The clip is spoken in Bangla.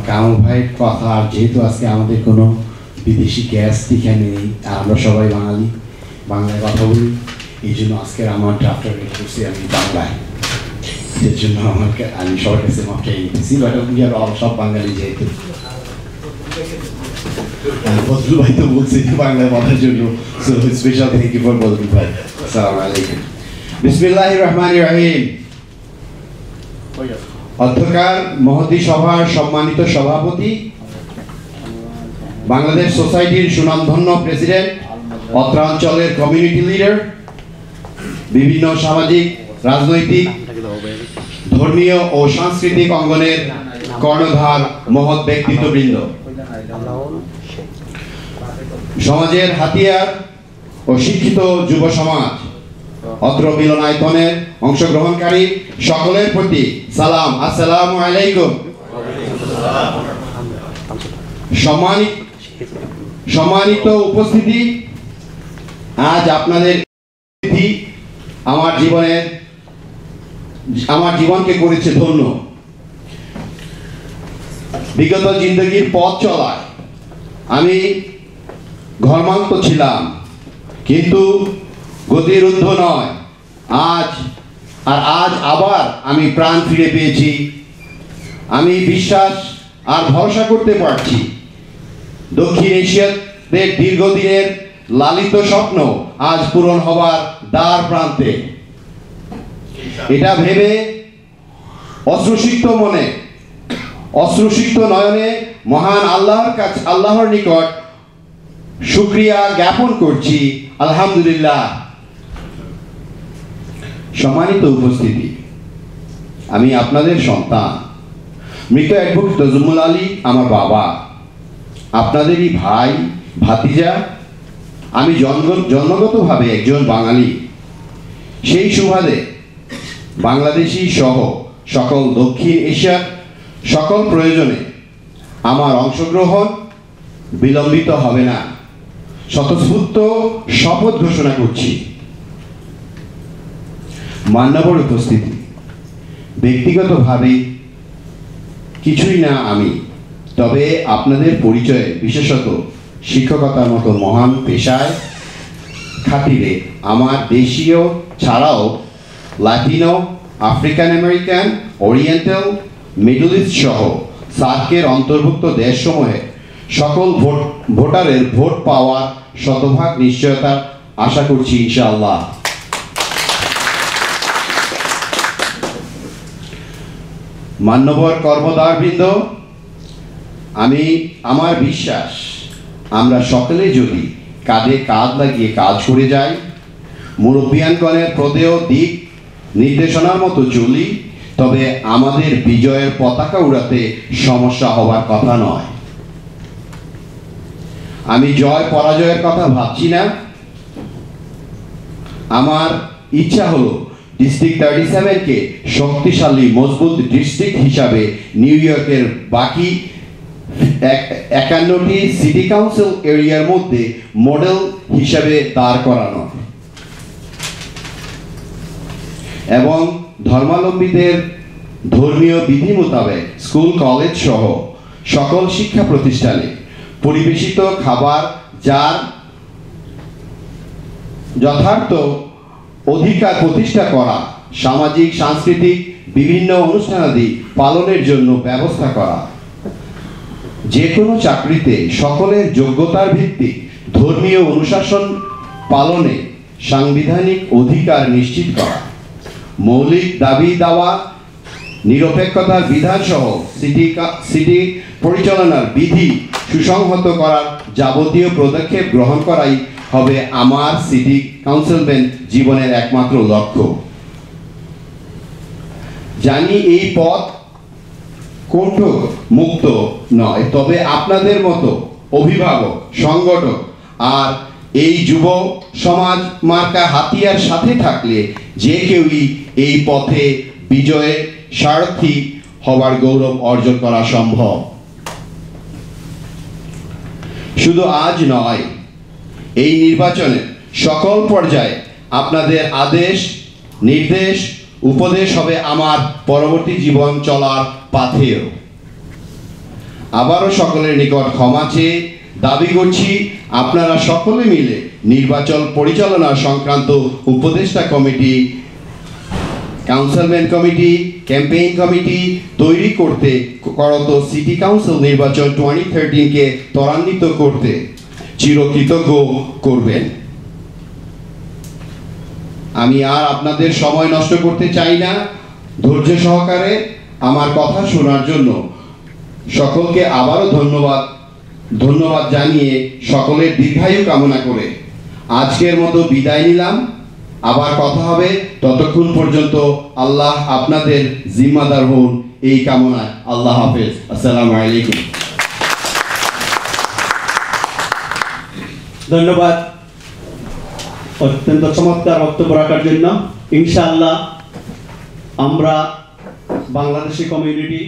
কামরুল ভাইয়ের কথা, যেহেতু আজকে আমাদের কোনো বিদেশি গেস্ট এখানে নেই, আমরা সবাই বাঙালি, বাংলায় কথা বলি, এই জন্য আজকের আমার ড্রাফটটা রেড করছি আমি বাংলায়। এর জন্য আমি সবার কাছে মাফ চাই নিতেছি, বাট সব বাঙালি যেহেতু বদরুল ভাই তো বলছি বাংলায় বলার জন্য, so special thank you for Badrul ভাই। আসসালামু আলাইকুম। বিসমিল্লাহির রহমানির রহিম। অধ্যকার মহতী সভার সম্মানিত সভাপতি, বাংলাদেশ সোসাইটির সুনামধন্য প্রেসিডেন্ট, অত্র অঞ্চলের কমিউনিটি লিডার, বিভিন্ন সামাজিক, রাজনৈতিক, ধর্মীয় ও সাংস্কৃতিক অঙ্গনের কর্ণধার মহৎ ব্যক্তিত্ববৃন্দ, সমাজের হাতিয়ার ও শিক্ষিত যুব সমাজ, অত্র মিলনায়তনের অংশগ্রহণকারী সকলের প্রতি সালাম, আসসালামু আলাইকুম। সম্মানিত উপস্থিতি, আজ আপনাদের আমার জীবনকে করেছে ধন্য। বিগত জিন্দগির পথ চলায় আমি ঘর্মান্ত ছিলাম, কিন্তু গতিরুদ্ধ নয়। আজ আবার আমি প্রাণ ফিরে পেয়েছি। আমি বিশ্বাস আর ভরসা করতে পারছি দক্ষিণ এশিয়াদের দীর্ঘদিনের লালিত স্বপ্ন আজ পূরণ হবার দ্বার প্রান্তে। এটা ভেবে অশ্রুসিক্ত নয়নে মহান আল্লাহর নিকট শুকরিয়া জ্ঞাপন করছি, আলহামদুলিল্লাহ। সম্মানিত উপস্থিতি, আমি আপনাদের সন্তান, মৃত অ্যাডভোকেট তজুমুল আলী আমার বাবা, আপনাদেরই ভাই ভাতিজা। আমি জন্মগতভাবে একজন বাঙালি। সেই সুবাদে বাংলাদেশি সহ সকল দক্ষিণ এশিয়ার সকল প্রয়োজনে আমার অংশগ্রহণ বিলম্বিত হবে না। স্বতঃস্ফূর্ত শপথ ঘোষণা করছি। মান্যবর উপস্থিতি, ব্যক্তিগতভাবে কিছুই না আমি, তবে আপনাদের পরিচয়ে, বিশেষত শিক্ষকতার মতো মহান পেশায় খাতিরে আমার দেশীয় ছাড়াও Latino, African American, oriental, middle east সহ সার্কের অন্তর্ভুক্ত দেশসমূহে সকল ভোটারের ভোট পাওয়ার শতভাগ নিশ্চয়তা আশা করছি ইনশাআল্লাহ। মান্যবর কর্মদারবৃন্দ, আমার বিশ্বাস আমরা সকলে যদি কাঁধে কাঁধ লাগিয়ে কাজ করে যাই, মুরব্বিয়ানগণের প্রদেয় দিক নির্দেশনার মতো চলি, তবে আমাদের বিজয়ের পতাকা উড়াতে সমস্যা হবার কথা নয়। আমি জয় পরাজয়ের কথা ভাবছি না। আমার ইচ্ছা হলো ডিস্ট্রিক্ট 37কে শক্তিশালী মজবুত ডিস্ট্রিক্ট হিসাবে নিউ ইয়র্কের বাকি 51টি সিটি কাউন্সিল এরিয়ার মধ্যে মডেল হিসাবে দাঁড় করানো এবং ধর্মাবলম্বীদের ধর্মীয় বিধি মোতাবেক স্কুল, কলেজ সহ সকল শিক্ষা প্রতিষ্ঠানে পরিবেশিত খাবার যার যথার্থ অধিকার প্রতিষ্ঠা করা, সামাজিক সাংস্কৃতিক বিভিন্ন অনুষ্ঠানাদি পালনের জন্য ব্যবস্থা করা, যে কোনো চাকরিতে সকলের যোগ্যতার ভিত্তিক ধর্মীয় অনুশাসন পালনে সাংবিধানিক অধিকার নিশ্চিত করা, মৌলিক দাবি দাওয়া নিরপেক্ষতার বিধান সহ সিটি পরিচালনার বিধি সুসংহত করার যাবতীয় পদক্ষেপ গ্রহণ করাই হবে আমার সিটি কাউন্সিলম্যান জীবনের একমাত্র লক্ষ্য। জানি এই পথ কণ্ঠ মুক্ত নয়, তবে আপনাদের মতো অভিভাবক, সংগঠক আর এই যুব সমাজ মার্কা হাতিয়ার সাথে থাকলে যে কেউই এই পথে বিজয়ে সারথি হবার গৌরব অর্জন করা সম্ভব। শুধু আজ নয়, এই নির্বাচনে সকল পর্যায়ে আপনাদের আদেশ, নির্দেশ, উপদেশ হবে আমার পরবর্তী জীবন চলার পাথেয়। আবারও সকলের নিকট ক্ষমা চেয়ে দাবি করছি, আপনারা সকলে মিলে নির্বাচন পরিচালনা সংক্রান্ত উপদেষ্টা committee, councilman committee, campaign committee তৈরি করতে করত সিটি কাউন্সিল নির্বাচন 2013-কে ত্বরান্বিত করতে চিরকৃতজ্ঞ করবেন। আমি আর আপনাদের সময় নষ্ট করতে চাই না। ধৈর্য সহকারে আমার কথা শোনার জন্য সকলকে আবারও ধন্যবাদ জানিয়ে সকলের দীর্ঘায়ু কামনা করে আজকের মতো বিদায় নিলাম। আবার কথা হবে, ততক্ষণ পর্যন্ত আল্লাহ আপনাদের জিম্মাদার হন এই কামনায়। আল্লাহ হাফেজ। আসসালামু আলাইকুম। ধন্যবাদ অত্যন্ত চমৎকার বক্তব্য রাখার জন্য। ইনশাআল্লাহ আমরা বাংলাদেশি কমিউনিটি